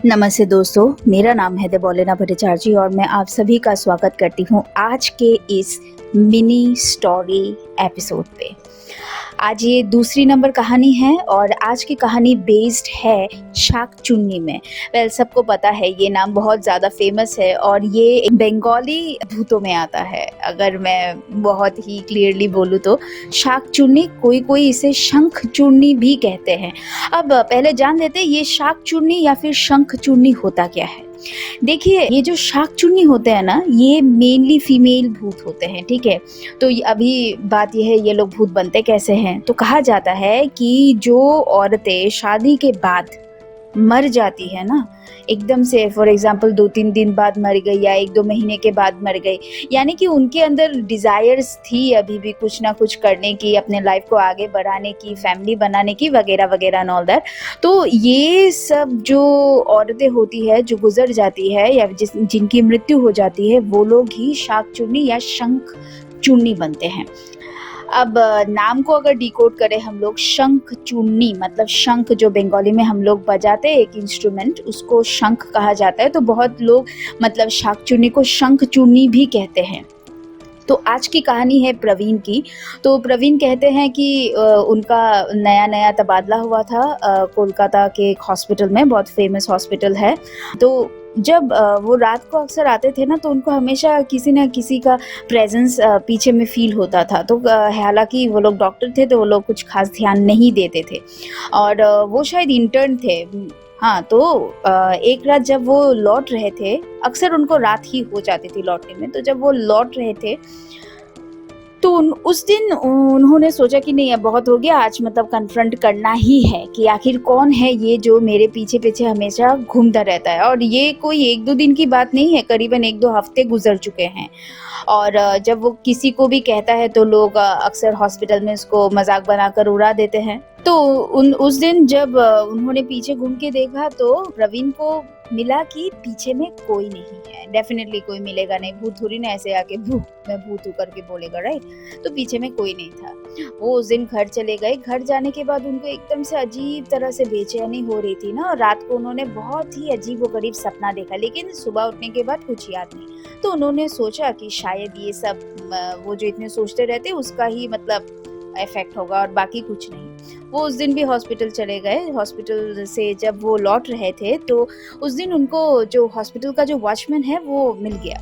नमस्ते दोस्तों, मेरा नाम है देबोलिना भट्टाचार्य और मैं आप सभी का स्वागत करती हूँ आज के इस मिनी स्टोरी एपिसोड पे। आज ये दूसरी नंबर कहानी है और आज की कहानी बेस्ड है शाक चुन्नी में। सबको पता है ये नाम बहुत ज़्यादा फेमस है और ये बंगाली भूतों में आता है। अगर मैं बहुत ही क्लियरली बोलूँ तो शाक चुन्नी, कोई इसे शंख चूर्णी भी कहते हैं। अब पहले जान लेते हैं ये शाक चूर्णी या फिर शंख चूर्णी होता क्या है। देखिए, ये जो शाक चुन्नी होते हैं ना, ये मेनली फीमेल भूत होते हैं, ठीक है। तो अभी बात यह है, ये लोग भूत बनते कैसे हैं। तो कहा जाता है कि जो औरतें शादी के बाद मर जाती है ना, एकदम से, फॉर एग्जाम्पल 2-3 दिन बाद मर गई या 1-2 महीने के बाद मर गई, यानी कि उनके अंदर डिज़ायर्स थी अभी भी कुछ ना कुछ करने की, अपने लाइफ को आगे बढ़ाने की, फैमिली बनाने की, वगैरह वगैरह एंड ऑल दैट। तो ये सब जो औरतें होती है, जो गुजर जाती है या जिनकी मृत्यु हो जाती है, वो लोग ही शाक चूर्णी या शंख चूर्णी बनते हैं। अब नाम को अगर डिकोड करें हम लोग, शंख चूर्णी मतलब शंख, जो बंगाली में हम लोग बजाते हैं एक इंस्ट्रूमेंट, उसको शंख कहा जाता है। तो बहुत लोग मतलब शाक चूर्णी को शंख चूर्णी भी कहते हैं। तो आज की कहानी है प्रवीण की। तो प्रवीण कहते हैं कि उनका नया तबादला हुआ था कोलकाता के एक हॉस्पिटल में, बहुत फेमस हॉस्पिटल है। तो जब वो रात को अक्सर आते थे ना, तो उनको हमेशा किसी न किसी का प्रेजेंस पीछे में फील होता था। तो हालांकि वो लोग डॉक्टर थे, तो वो लोग कुछ खास ध्यान नहीं देते थे और वो शायद इंटर्न थे। हाँ, तो एक रात जब वो लौट रहे थे, अक्सर उनको रात ही हो जाती थी लौटने में, तो जब वो लौट रहे थे तो उस दिन उन्होंने सोचा कि नहीं, अब बहुत हो गया, आज मतलब कन्फ्रंट करना ही है कि आखिर कौन है ये जो मेरे पीछे पीछे हमेशा घूमता रहता है। और ये कोई 1-2 दिन की बात नहीं है, करीबन 1-2 हफ्ते गुजर चुके हैं। और जब वो किसी को भी कहता है तो लोग अक्सर हॉस्पिटल में उसको मजाक बनाकर उड़ा देते हैं। तो उस दिन जब उन्होंने पीछे घूम के देखा, तो प्रवीण को मिला कि पीछे में कोई नहीं है। डेफिनेटली कोई मिलेगा नहीं, भूत थोड़ी ना ऐसे आके मैं भूत हूँ करके बोलेगा, राइट। तो पीछे में कोई नहीं था। वो उस दिन घर चले गए। घर जाने के बाद उनको एकदम से अजीब तरह से बेचैनी हो रही थी ना, और रात को उन्होंने बहुत ही अजीब व गरीब सपना देखा, लेकिन सुबह उठने के बाद कुछ याद नहीं। तो उन्होंने सोचा कि शायद ये सब वो जो इतने सोचते रहते उसका ही मतलब इफेक्ट होगा और बाकी कुछ नहीं। वो उस दिन भी हॉस्पिटल चले गए। हॉस्पिटल से जब वो लौट रहे थे, तो उस दिन उनको जो हॉस्पिटल का जो वॉचमैन है वो मिल गया।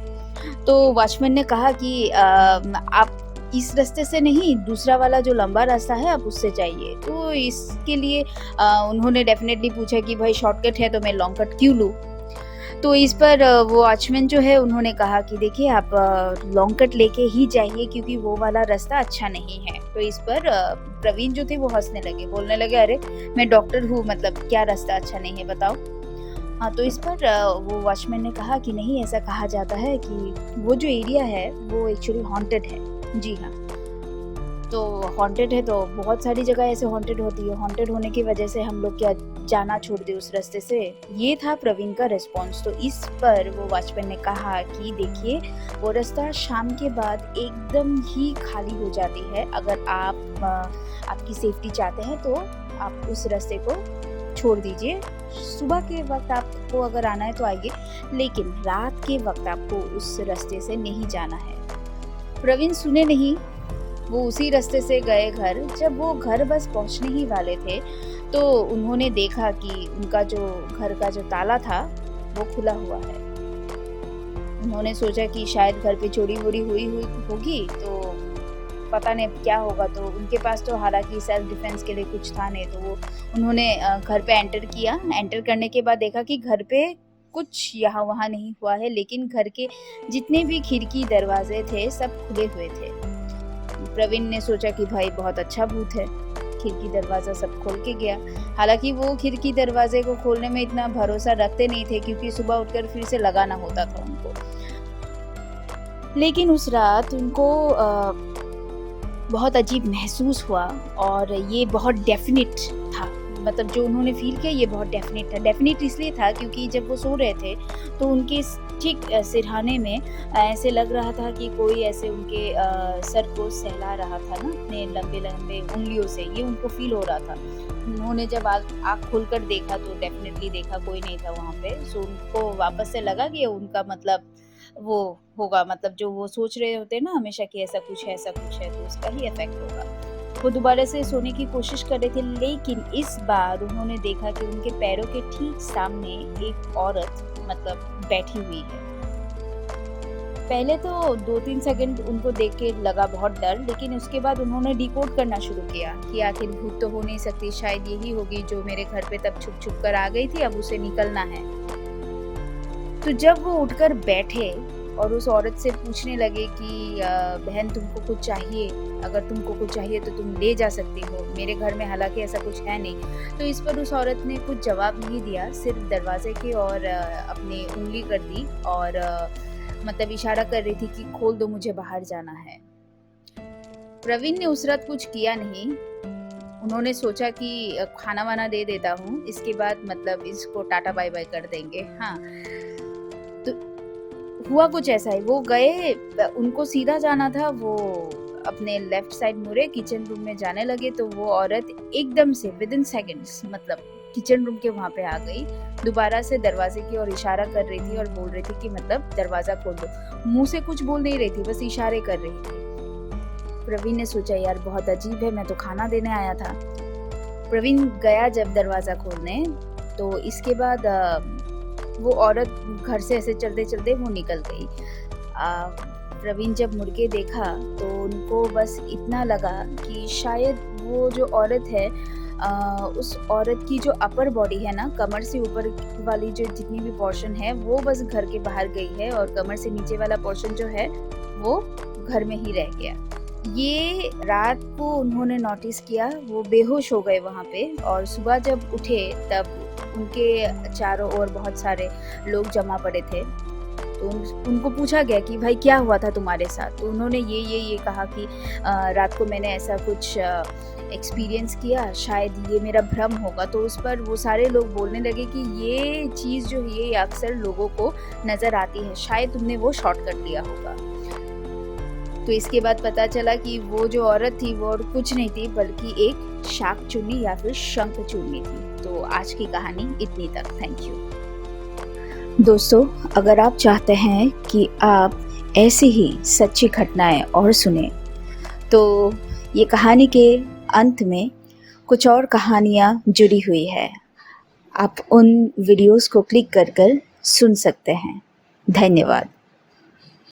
तो वॉचमैन ने कहा कि आप इस रास्ते से नहीं, दूसरा वाला जो लंबा रास्ता है आप उससे जाइए। तो इसके लिए उन्होंने डेफिनेटली पूछा कि भाई शॉर्टकट है तो मैं लॉन्ग कट क्यों लूँ। तो इस पर वो वॉचमैन जो है उन्होंने कहा कि देखिए, आप लॉन्ग कट लेके ही जाइए क्योंकि वो वाला रास्ता अच्छा नहीं है। तो इस पर प्रवीण जो थे वो हंसने लगे, बोलने लगे, अरे मैं डॉक्टर हूँ, मतलब क्या रास्ता अच्छा नहीं है बताओ। हाँ, तो इस पर वो वॉचमैन ने कहा कि नहीं, ऐसा कहा जाता है कि वो जो एरिया है वो एक्चुअली हॉन्टेड है। जी हाँ, तो हॉन्टेड है, तो बहुत सारी जगह ऐसे हॉन्टेड होती है। हॉन्टेड होने की वजह से हम लोग क्या जाना छोड़ दे उस रास्ते से। ये था प्रवीण का रिस्पॉन्स। तो इस पर वो वॉचमैन ने कहा कि देखिए, वो रास्ता शाम के बाद एकदम ही खाली हो जाती है। अगर आप आपकी सेफ्टी चाहते हैं तो आप उस रास्ते को छोड़ दीजिए। सुबह के वक्त आपको अगर आना है तो आइए, लेकिन रात के वक्त आपको उस रास्ते से नहीं जाना है। प्रवीण सुने नहीं, वो उसी रास्ते से गए घर। जब वो घर बस पहुंचने ही वाले थे, तो उन्होंने देखा कि उनका जो घर का जो ताला था वो खुला हुआ है। उन्होंने सोचा कि शायद घर पे चोरी वोरी हुई होगी, तो पता नहीं क्या होगा। तो उनके पास तो हालांकि सेल्फ डिफेंस के लिए कुछ था नहीं, तो वो उन्होंने घर पे एंटर किया। एंटर करने के बाद देखा कि घर पे कुछ यहाँ वहाँ नहीं हुआ है, लेकिन घर के जितने भी खिड़की दरवाजे थे सब खुले हुए थे। प्रवीण ने सोचा कि भाई बहुत अच्छा भूत है, खिड़की दरवाजा सब खोल के गया। हालांकि वो खिड़की दरवाजे को खोलने में इतना भरोसा रखते नहीं थे, क्योंकि सुबह उठकर फिर से लगाना होता था उनको। लेकिन उस रात उनको बहुत अजीब महसूस हुआ, और ये बहुत डेफिनेट था। मतलब जो उन्होंने फील किया ये बहुत डेफिनेट था। डेफिनेट इसलिए था क्योंकि जब वो सो रहे थे तो उनके ठीक सिरहाने में ऐसे लग रहा था कि कोई ऐसे उनके सर को सहला रहा था ना, अपने लंबे लंबे उंगलियों से। ये उनको फील हो रहा था। उन्होंने जब आँख खोलकर देखा तो डेफ़िनेटली देखा कोई नहीं था वहाँ पे। सो उनको वापस से लगा कि उनका मतलब वो होगा, मतलब जो वो सोच रहे होते हैं ना हमेशा कि ऐसा कुछ है तो उसका ही इफ़ेक्ट होगा। वो दोबारा से सोने की कोशिश कर रहे थे, लेकिन इस बार उन्होंने देखा कि उनके पैरों के ठीक सामने एक औरत मतलब बैठी हुई है। पहले तो 2-3 सेकंड उनको देख के लगा बहुत डर, लेकिन उसके बाद उन्होंने डिकोड करना शुरू किया कि आखिर भूत तो हो नहीं सकती, शायद यही होगी जो मेरे घर पे तब छुप-छुप कर आ गई थी, अब उसे निकलना है। तो जब वो उठकर बैठे और उस औरत से पूछने लगे कि बहन तुमको कुछ चाहिए? अगर तुमको कुछ चाहिए तो तुम ले जा सकती हो, मेरे घर में हालाँकि ऐसा कुछ है नहीं। तो इस पर उस औरत ने कुछ जवाब नहीं दिया, सिर्फ़ दरवाज़े की ओर अपनी उँगली कर दी और मतलब इशारा कर रही थी कि खोल दो, मुझे बाहर जाना है। प्रवीण ने उस रात कुछ किया नहीं। उन्होंने सोचा कि खाना-वाना दे देता हूँ, इसके बाद मतलब इसको टाटा बाय-बाय कर देंगे। हाँ, तो हुआ कुछ ऐसा ही, वो गए उनको सीधा जाना था, वो अपने लेफ्ट साइड मुड़े, किचन रूम में जाने लगे तो वो औरत एकदम से विदिन सेकंड्स मतलब किचन रूम के वहाँ पे आ गई। दोबारा से दरवाज़े की ओर इशारा कर रही थी और बोल रही थी कि मतलब दरवाज़ा खोल दो। मुँह से कुछ बोल नहीं रही थी, बस इशारे कर रही थी। प्रवीण ने सोचा यार बहुत अजीब है, मैं तो खाना देने आया था। प्रवीण गया जब दरवाज़ा खोलने, तो इसके बाद वो औरत घर से ऐसे चलते-चलते वो निकल गई। प्रवीण जब मुड़ के देखा तो उनको बस इतना लगा कि शायद वो जो औरत है उस औरत की जो अपर बॉडी है ना, कमर से ऊपर वाली जो जितनी भी पोर्शन है वो बस घर के बाहर गई है और कमर से नीचे वाला पोर्शन जो है वो घर में ही रह गया। ये रात को उन्होंने नोटिस किया, वो बेहोश हो गए वहाँ पे और सुबह जब उठे तब उनके चारों ओर बहुत सारे लोग जमा पड़े थे। तो उनको पूछा गया कि भाई क्या हुआ था तुम्हारे साथ? तो उन्होंने ये कहा कि रात को मैंने ऐसा कुछ एक्सपीरियंस किया, शायद ये मेरा भ्रम होगा। तो उस पर वो सारे लोग बोलने लगे कि ये चीज़ जो है ये अक्सर लोगों को नज़र आती है, शायद तुमने वो शॉर्टकट लिया होगा। तो इसके बाद पता चला कि वो जो औरत थी वो और कुछ नहीं थी बल्कि एक शाकचून्नी या फिर शंखचून्नी थी। तो आज की कहानी इतनी तक। Thank you. दोस्तों, अगर आप चाहते हैं कि आप ऐसी ही सच्ची घटनाएं और सुने, तो ये कहानी के अंत में कुछ और कहानियाँ जुड़ी हुई है। आप उन वीडियोस को क्लिक कर कर सुन सकते हैं। धन्यवाद।